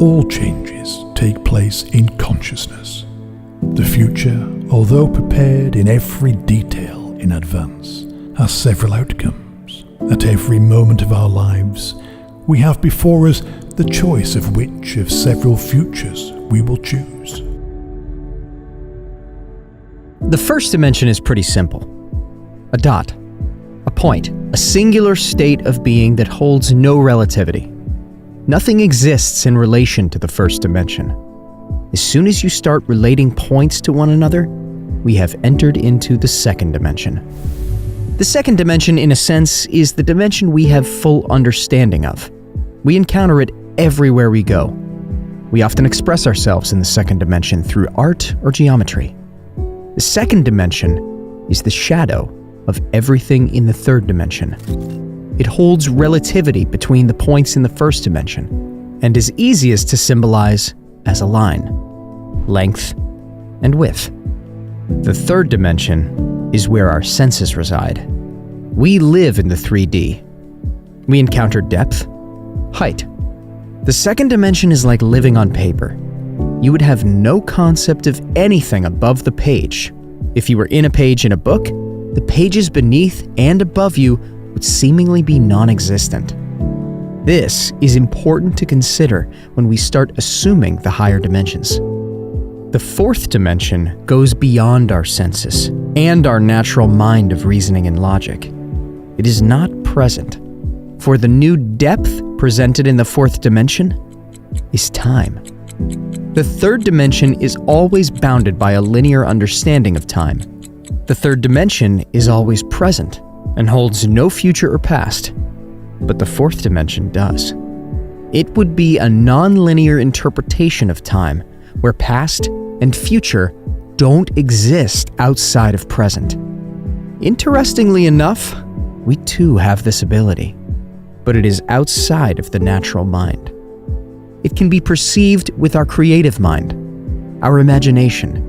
All changes take place in consciousness. The future, although prepared in every detail in advance, has several outcomes. At every moment of our lives, we have before us the choice of which of several futures we will choose. The first dimension is pretty simple. A dot, a point, a singular state of being that holds no relativity. Nothing exists in relation to the first dimension. As soon as you start relating points to one another, we have entered into the second dimension. The second dimension, in a sense, is the dimension we have full understanding of. We encounter it everywhere we go. We often express ourselves in the second dimension through art or geometry. The second dimension is the shadow of everything in the third dimension. It holds relativity between the points in the first dimension and is easiest to symbolize as a line, length, and width. The third dimension is where our senses reside. We live in the 3D. We encounter depth, height. The second dimension is like living on paper. You would have no concept of anything above the page. If you were in a page in a book, the pages beneath and above you would seemingly be non-existent. This is important to consider when we start assuming the higher dimensions. The fourth dimension goes beyond our senses and our natural mind of reasoning and logic. It is not present, for the new depth presented in the fourth dimension is time. The third dimension is always bounded by a linear understanding of time. The third dimension is always present and holds no future or past, but the fourth dimension does. It would be a non-linear interpretation of time where past and future don't exist outside of present. Interestingly enough, we too have this ability, but it is outside of the natural mind. It can be perceived with our creative mind, our imagination.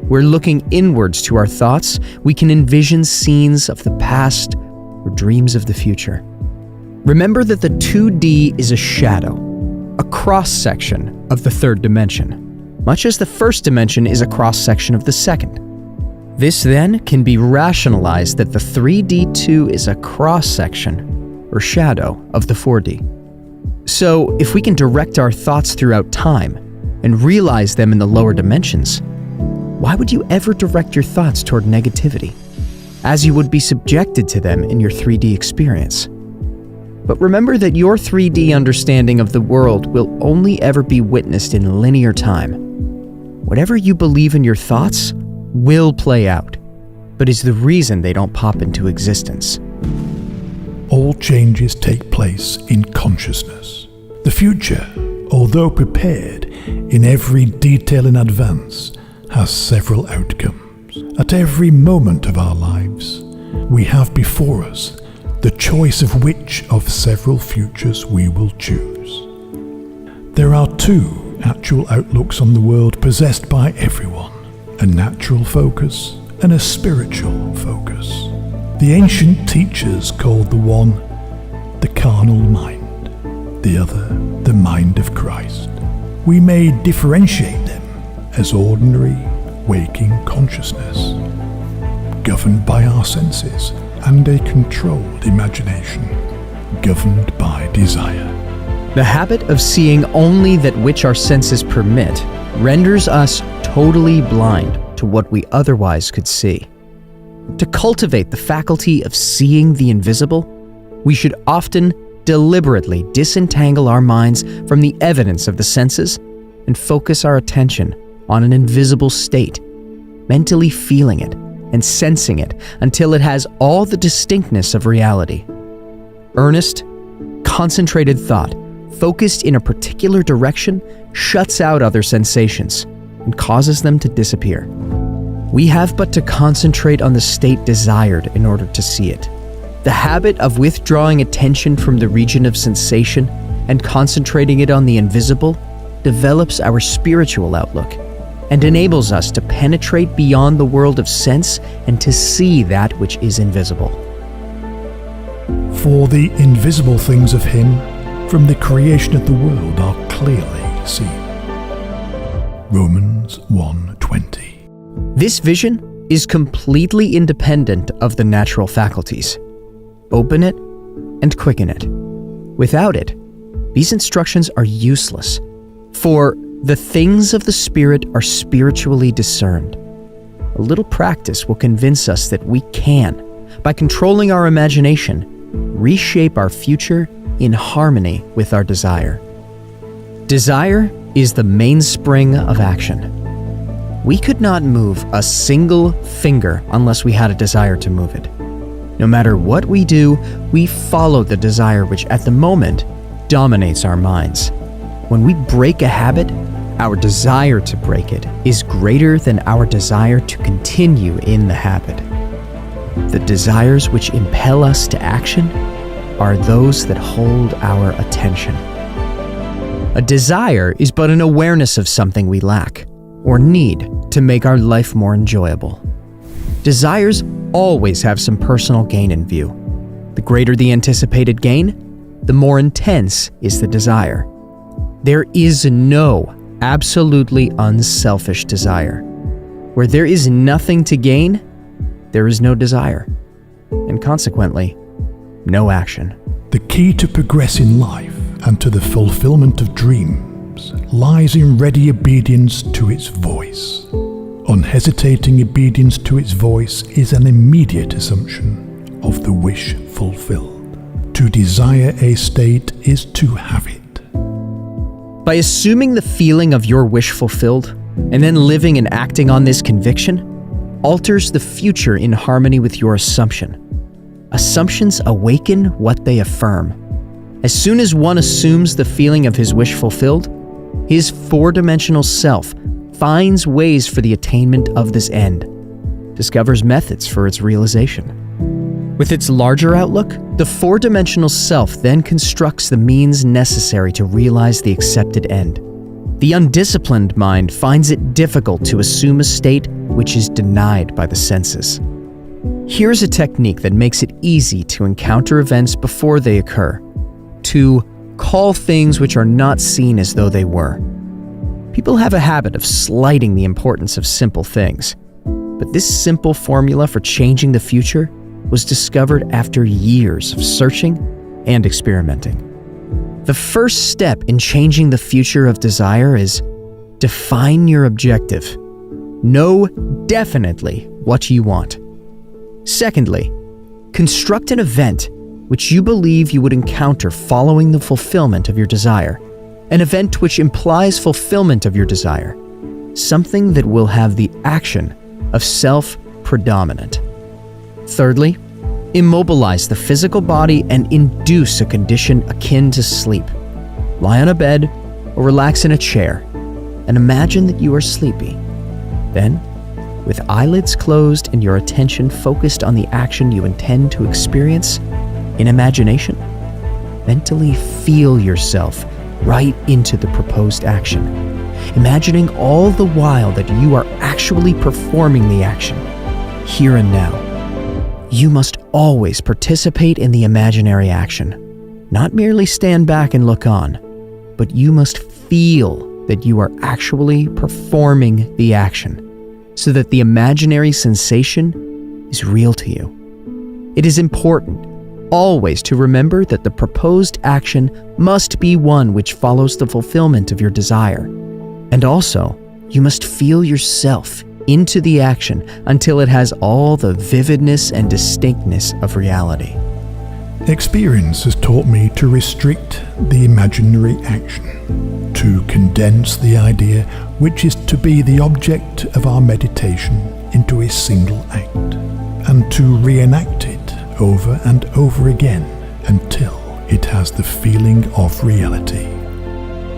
We're looking inwards to our thoughts. We can envision scenes of the past or dreams of the future. Remember that the 2D is a shadow, a cross-section of the third dimension, much as the first dimension is a cross-section of the second. This then can be rationalized that the 3D too is a cross-section or shadow of the 4D. So if we can direct our thoughts throughout time and realize them in the lower dimensions, why would you ever direct your thoughts toward negativity, as you would be subjected to them in your 3D experience? But remember that your 3D understanding of the world will only ever be witnessed in linear time. Whatever you believe in your thoughts will play out, but is the reason they don't pop into existence. All changes take place in consciousness. The future, although prepared in every detail in advance, has several outcomes. At every moment of our lives, we have before us the choice of which of several futures we will choose. There are two actual outlooks on the world possessed by everyone, a natural focus and a spiritual focus. The ancient teachers called the one the carnal mind, the other the mind of Christ. We may differentiate them as ordinary waking consciousness, governed by our senses, and a controlled imagination, governed by desire. The habit of seeing only that which our senses permit renders us totally blind to what we otherwise could see. To cultivate the faculty of seeing the invisible, we should often deliberately disentangle our minds from the evidence of the senses and focus our attention on an invisible state, mentally feeling it and sensing it until it has all the distinctness of reality. Earnest, concentrated thought, focused in a particular direction, shuts out other sensations and causes them to disappear. We have but to concentrate on the state desired in order to see it. The habit of withdrawing attention from the region of sensation and concentrating it on the invisible develops our spiritual outlook and enables us to penetrate beyond the world of sense and to see that which is invisible. For the invisible things of Him from the creation of the world are clearly seen. Romans 1:20. This vision is completely independent of the natural faculties. Open it and quicken it. Without it, these instructions are useless, for the things of the Spirit are spiritually discerned. A little practice will convince us that we can, by controlling our imagination, reshape our future in harmony with our desire. Desire is the mainspring of action. We could not move a single finger unless we had a desire to move it. No matter what we do, we follow the desire which at the moment dominates our minds. When we break a habit, our desire to break it is greater than our desire to continue in the habit. The desires which impel us to action are those that hold our attention. A desire is but an awareness of something we lack or need to make our life more enjoyable. Desires always have some personal gain in view. The greater the anticipated gain, the more intense is the desire. There is no absolutely unselfish desire. Where there is nothing to gain, there is no desire, and consequently, no action. The key to progress in life and to the fulfillment of dreams lies in ready obedience to its voice. Unhesitating obedience to its voice is an immediate assumption of the wish fulfilled. To desire a state is to have it. By assuming the feeling of your wish fulfilled, and then living and acting on this conviction, alters the future in harmony with your assumption. Assumptions awaken what they affirm. As soon as one assumes the feeling of his wish fulfilled, his four-dimensional self finds ways for the attainment of this end, discovers methods for its realization. With its larger outlook, the four-dimensional self then constructs the means necessary to realize the accepted end. The undisciplined mind finds it difficult to assume a state which is denied by the senses. Here's a technique that makes it easy to encounter events before they occur, to call things which are not seen as though they were. People have a habit of slighting the importance of simple things, but this simple formula for changing the future was discovered after years of searching and experimenting. The first step in changing the future of desire is define your objective. Know definitely what you want. Secondly, construct an event which you believe you would encounter following the fulfillment of your desire, an event which implies fulfillment of your desire, something that will have the action of self-predominant. Thirdly, immobilize the physical body and induce a condition akin to sleep. Lie on a bed or relax in a chair and imagine that you are sleepy. Then, with eyelids closed and your attention focused on the action you intend to experience, in imagination, mentally feel yourself right into the proposed action, imagining all the while that you are actually performing the action, here and now. You must always participate in the imaginary action, not merely stand back and look on, but you must feel that you are actually performing the action, so that the imaginary sensation is real to you. It is important always to remember that the proposed action must be one which follows the fulfillment of your desire. And also, you must feel yourself into the action until it has all the vividness and distinctness of reality. Experience has taught me to restrict the imaginary action, to condense the idea which is to be the object of our meditation into a single act, and to reenact it over and over again until it has the feeling of reality.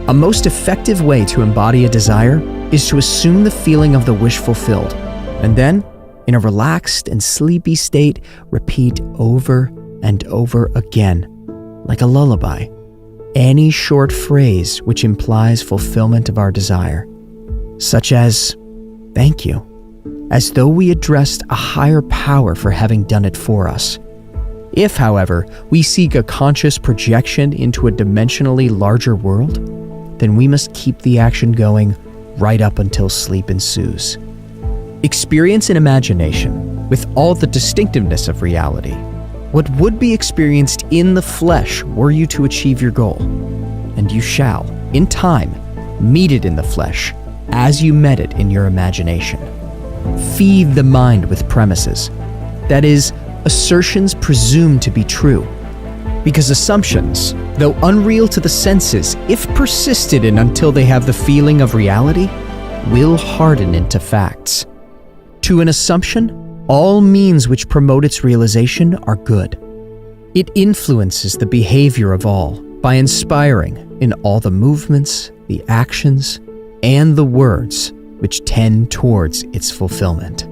A most effective way to embody a desire is to assume the feeling of the wish fulfilled, and then, in a relaxed and sleepy state, repeat over and over again, like a lullaby, any short phrase which implies fulfillment of our desire, such as, "Thank you," as though we addressed a higher power for having done it for us. If, however, we seek a conscious projection into a dimensionally larger world, then we must keep the action going right up until sleep ensues. Experience in imagination, with all the distinctiveness of reality, what would be experienced in the flesh were you to achieve your goal. And you shall, in time, meet it in the flesh as you met it in your imagination. Feed the mind with premises, that is, assertions presumed to be true. Because assumptions, though unreal to the senses, if persisted in until they have the feeling of reality, will harden into facts. To an assumption, all means which promote its realization are good. It influences the behavior of all by inspiring in all the movements, the actions, and the words which tend towards its fulfillment.